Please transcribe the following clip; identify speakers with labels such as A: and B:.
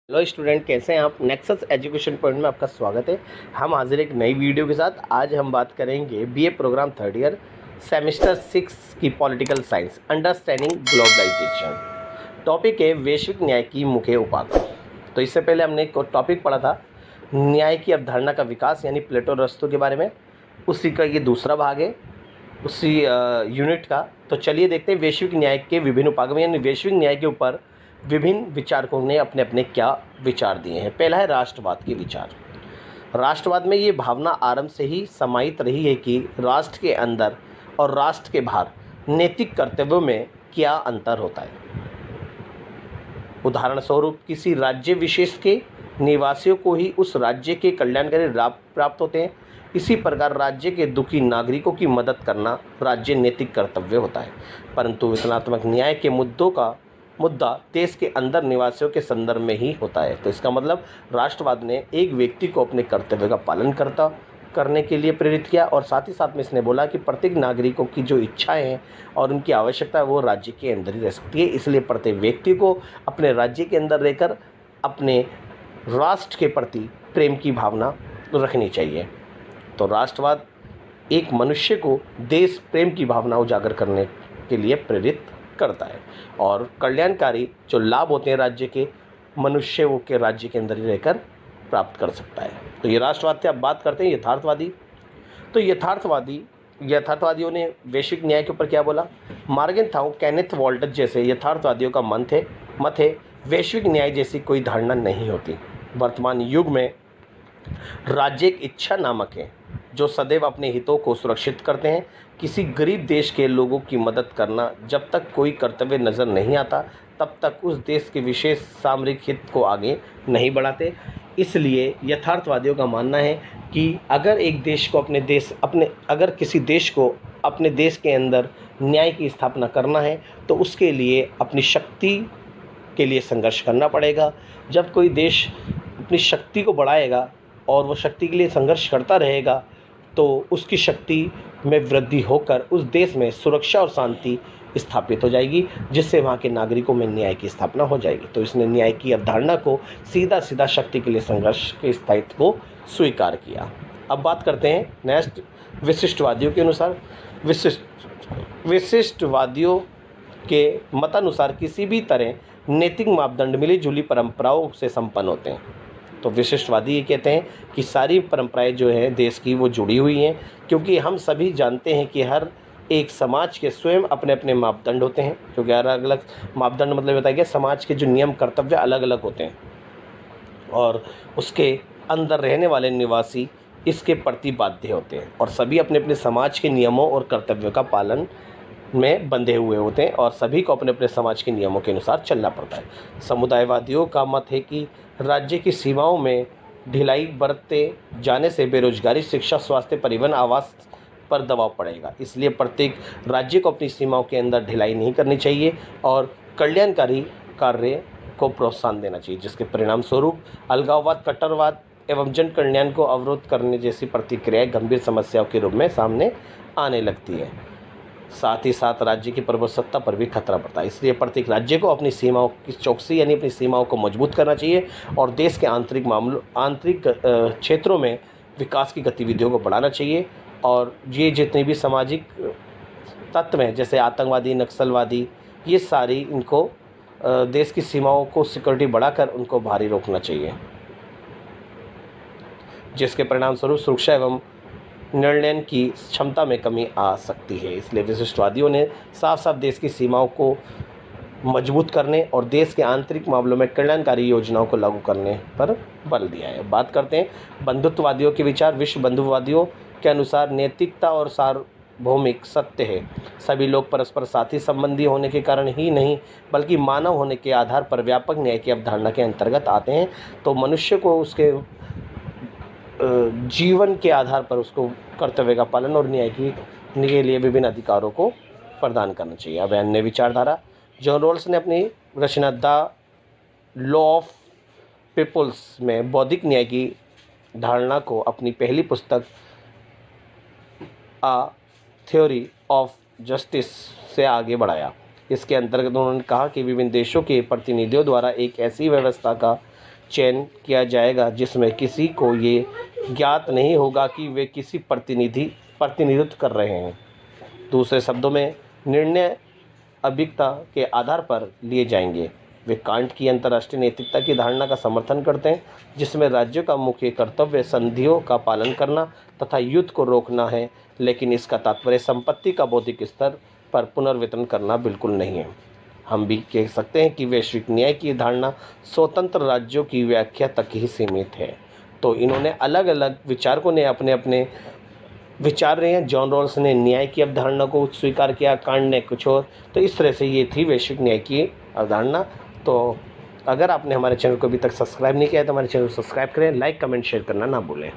A: Hello student, कैसे हैं आप। नेक्सस एजुकेशन पॉइंट में आपका स्वागत है। हम हाजिर एक नई वीडियो के साथ। आज हम बात करेंगे BA program third year semester 6 की political science understanding globalisation. Topic है वैश्विक न्याय की मुख्य उपागम। तो इससे पहले हमने एक टॉपिक पढ़ा था न्याय की अवधारणा का विकास, यानी प्लेटो और अरिस्टो के बारे में। उसी का ये दूसरा भाग है उसी यूनिट का। तो चलिए देखते हैं वैश्विक न्याय के विभिन्न उपागम, यानी वैश्विक न्याय के ऊपर विभिन्न विचारकों ने अपने अपने क्या विचार दिए हैं। पहला है राष्ट्रवाद के विचार। राष्ट्रवाद में ये भावना आरंभ से ही समाहित रही है कि राष्ट्र के अंदर और राष्ट्र के बाहर नैतिक कर्तव्यों में क्या अंतर होता है। उदाहरण स्वरूप किसी राज्य विशेष के निवासियों को ही उस राज्य के कल्याणकारी लाभ प्राप्त होते हैं। इसी प्रकार राज्य के दुखी नागरिकों की मदद करना राज्य नैतिक कर्तव्य होता है। परंतु वितरणात्मक न्याय के मुद्दा देश के अंदर निवासियों के संदर्भ में ही होता है। तो इसका मतलब राष्ट्रवाद ने एक व्यक्ति को अपने कर्तव्य का पालन करने के लिए प्रेरित किया, और साथ ही साथ में इसने बोला कि प्रत्येक नागरिकों की जो इच्छाएं हैं और उनकी आवश्यकता है वो राज्य के अंदर ही रह सकती है। इसलिए प्रत्येक व्यक्ति को अपने राज्य के अंदर रहकर अपने राष्ट्र के प्रति प्रेम की भावना रखनी चाहिए। तो राष्ट्रवाद एक मनुष्य को देश प्रेम की भावना उजागर करने के लिए प्रेरित करता है, और कल्याणकारी जो लाभ होते हैं राज्य के, मनुष्य वो के राज्य के अंदर ही रहकर प्राप्त कर सकता है। तो ये राष्ट्रवाद से अब बात करते हैं यथार्थवादी। तो यथार्थवादियों ने वैश्विक न्याय के ऊपर क्या बोला। मॉर्गनथाउ, केनेथ वॉल्टज जैसे यथार्थवादियों का मत है वैश्विक न्याय जैसी कोई धारणा नहीं होती। वर्तमान युग में राज्य एक इच्छा नामक है जो सदैव अपने हितों को सुरक्षित करते हैं। किसी गरीब देश के लोगों की मदद करना जब तक कोई कर्तव्य नज़र नहीं आता तब तक उस देश के विशेष सामरिक हित को आगे नहीं बढ़ाते। इसलिए यथार्थवादियों का मानना है कि अगर किसी देश को अपने देश के अंदर न्याय की स्थापना करना है तो उसके लिए अपनी शक्ति के लिए संघर्ष करना पड़ेगा। जब कोई देश अपनी शक्ति को बढ़ाएगा और वो शक्ति के लिए संघर्ष करता रहेगा तो उसकी शक्ति में वृद्धि होकर उस देश में सुरक्षा और शांति स्थापित हो जाएगी, जिससे वहाँ के नागरिकों में न्याय की स्थापना हो जाएगी। तो इसने न्याय की अवधारणा को सीधा शक्ति के लिए संघर्ष के स्थायित्व को स्वीकार किया। अब बात करते हैं नेक्स्ट विशिष्टवादियों के अनुसार। विशिष्टवादियों के मतानुसार किसी भी तरह नैतिक मापदंड मिली जुली परंपराओं से संपन्न होते हैं। तो विशिष्टवादी ये कहते हैं कि सारी परंपराएं जो हैं देश की वो जुड़ी हुई हैं, क्योंकि हम सभी जानते हैं कि हर एक समाज के स्वयं अपने अपने मापदंड होते हैं। क्योंकि अलग अलग मापदंड मतलब बताया गया समाज के जो नियम कर्तव्य अलग अलग होते हैं, और उसके अंदर रहने वाले निवासी इसके प्रति बाध्य होते हैं, और सभी अपने अपने समाज के नियमों और कर्तव्यों का पालन में बंधे हुए होते हैं, और सभी को अपने अपने समाज के नियमों के अनुसार चलना पड़ता है। समुदायवादियों का मत है कि राज्य की सीमाओं में ढिलाई बरते जाने से बेरोजगारी, शिक्षा, स्वास्थ्य, परिवहन, आवास पर दबाव पड़ेगा। इसलिए प्रत्येक राज्य को अपनी सीमाओं के अंदर ढिलाई नहीं करनी चाहिए और कल्याणकारी कार्य को प्रोत्साहन देना चाहिए, जिसके परिणाम स्वरूप अलगाववाद, कट्टरवाद एवं जन कल्याण को अवरोध करने जैसी प्रतिक्रियाएं गंभीर समस्याओं के रूप में सामने आने लगती है। साथ ही साथ राज्य की प्रभुसत्ता पर भी खतरा पड़ता है। इसलिए प्रत्येक राज्य को अपनी सीमाओं की चौकसी यानी अपनी सीमाओं को मजबूत करना चाहिए, और देश के आंतरिक क्षेत्रों में विकास की गतिविधियों को बढ़ाना चाहिए। और ये जितने भी सामाजिक तत्व हैं जैसे आतंकवादी, नक्सलवादी, ये सारी इनको देश की सीमाओं को सिक्योरिटी बढ़ाकर उनको बाहरी रोकना चाहिए, जिसके परिणाम स्वरूप सुरक्षा एवं निर्णय की क्षमता में कमी आ सकती है। इसलिए विशिष्टवादियों ने साफ साफ देश की सीमाओं को मजबूत करने और देश के आंतरिक मामलों में कल्याणकारी योजनाओं को लागू करने पर बल दिया है। बात करते हैं बंधुत्ववादियों के विचार। विश्व बंधुत्ववादियों के अनुसार नैतिकता और सार्वभौमिक सत्य है। सभी लोग परस्पर साथी संबंधी होने के कारण ही नहीं बल्कि मानव होने के आधार पर व्यापक न्याय की अवधारणा के अंतर्गत आते हैं। तो मनुष्य को उसके जीवन के आधार पर उसको कर्तव्य का पालन और न्याय के लिए विभिन्न अधिकारों को प्रदान करना चाहिए। अब अन्य विचारधारा। जॉन रॉल्स ने अपनी रचना द लॉ ऑफ पीपल्स में बौद्धिक न्याय की धारणा को अपनी पहली पुस्तक अ थ्योरी ऑफ जस्टिस से आगे बढ़ाया। इसके अंतर्गत उन्होंने कहा कि विभिन्न देशों के प्रतिनिधियों द्वारा एक ऐसी व्यवस्था का चयन किया जाएगा जिसमें किसी को ये ज्ञात नहीं होगा कि वे किसी प्रतिनिधित्व कर रहे हैं। दूसरे शब्दों में निर्णय अभिज्ञता के आधार पर लिए जाएंगे। वे कांट की अंतर्राष्ट्रीय नैतिकता की धारणा का समर्थन करते हैं जिसमें राज्यों का मुख्य कर्तव्य संधियों का पालन करना तथा युद्ध को रोकना है, लेकिन इसका तात्पर्य संपत्ति का बौद्धिक स्तर पर पुनर्वितरण करना बिल्कुल नहीं है। हम भी कह सकते हैं कि वैश्विक न्याय की धारणा स्वतंत्र राज्यों की व्याख्या तक ही सीमित है। तो इन्होंने अलग अलग विचारकों ने अपने अपने विचार रहे हैं। जॉन रॉल्स ने न्याय की अवधारणा को स्वीकार किया, कांट ने कुछ और। तो इस तरह से ये थी वैश्विक न्याय की अवधारणा। तो अगर आपने हमारे चैनल को अभी तक सब्सक्राइब नहीं किया है तो हमारे चैनल को सब्सक्राइब करें, लाइक कमेंट शेयर करना ना भूलें।